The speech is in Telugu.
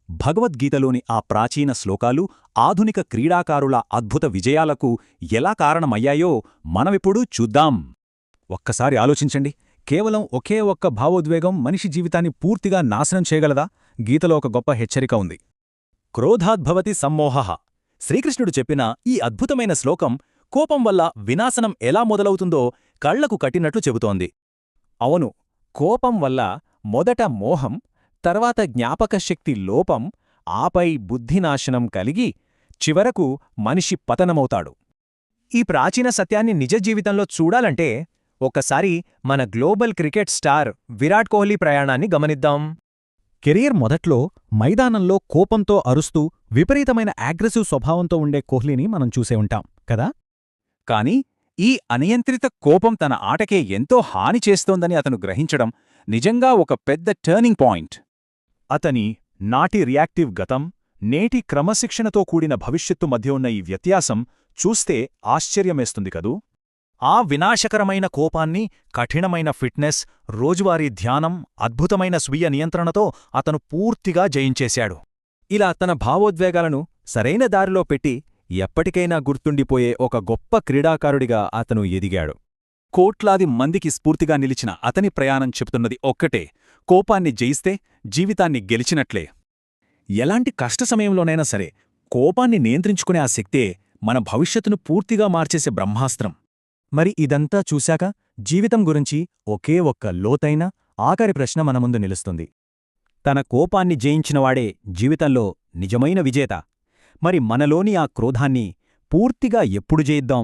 భగవద్గీతలోని ఆ ప్రాచీన శ్లోకాలు ఆధునిక క్రీడాకారుల అద్భుత విజయాలకు ఎలా కారణమయ్యాయో మనమిప్పుడు చూద్దాం. ఒక్కసారి ఆలోచించండి, కేవలం ఒకే ఒక్క భావోద్వేగం మనిషి జీవితాన్ని పూర్తిగా నాశనం చేయగలదా? గీతలో ఒక గొప్ప హెచ్చరిక ఉంది. క్రోధాద్భవతి సమ్మోహః. శ్రీకృష్ణుడు చెప్పిన ఈ అద్భుతమైన శ్లోకం కోపం వల్ల వినాశనం ఎలా మొదలవుతుందో కళ్లకు కట్టినట్లు చెబుతోంది. అవును, కోపం వల్ల మొదట మోహం, తర్వాత జ్ఞాపకశక్తి లోపం, ఆపై బుద్ధినాశనం కలిగి చివరకు మనిషి పతనమవుతాడు. ఈ ప్రాచీన సత్యాన్ని నిజ జీవితంలో చూడాలంటే ఒకసారి మన global cricket star Virat Kohli ప్రయాణాన్ని గమనిద్దాం. కెరీర్ మొదట్లో మైదానంలో కోపంతో అరుస్తూ విపరీతమైన అగ్రెసివ్ స్వభావంతో ఉండే కోహ్లీని మనం చూసే ఉంటాం కదా. కాని ఈ అనియంత్రిత కోపం తన ఆటకే ఎంతో హాని చేస్తోందని అతను గ్రహించడం నిజంగా ఒక పెద్ద టర్నింగ్ పాయింట్. అతని నాటి రియాక్టివ్ గతం, నేటి క్రమశిక్షణతో కూడిన భవిష్యత్తు మధ్య ఉన్న ఈ వ్యత్యాసం చూస్తే ఆశ్చర్యమేస్తుంది కదూ. ఆ వినాశకరమైన కోపాన్ని కఠినమైన ఫిట్నెస్, రోజువారీ ధ్యానం, అద్భుతమైన స్వీయ నియంత్రణతో అతను పూర్తిగా జయించేశాడు. ఇలా తన భావోద్వేగాలను సరైన దారిలో పెట్టి ఎప్పటికైనా గుర్తుండిపోయే ఒక గొప్ప క్రీడాకారుడిగా అతను ఎదిగాడు. కోట్లాది మందికి స్ఫూర్తిగా నిలిచిన అతని ప్రయాణం చెబుతున్నది ఒక్కటే: కోపాన్ని జయిస్తే జీవితాన్ని గెలిచినట్లే. ఎలాంటి కష్ట సమయంలోనైనా సరే కోపాన్ని నియంత్రించుకునే ఆ శక్తే మన భవిష్యత్తును పూర్తిగా మార్చేసే బ్రహ్మాస్త్రం. మరి ఇదంతా చూశాక జీవితం గురించి ఒకే ఒక్క లోతైన ఆఖరి ప్రశ్న మన ముందు నిలుస్తుంది. తన కోపాన్ని జయించినవాడే జీవితంలో నిజమైన విజేత. మరి మనలోని ఆ క్రోధాన్ని పూర్తిగా ఎప్పుడు జయిద్దాం?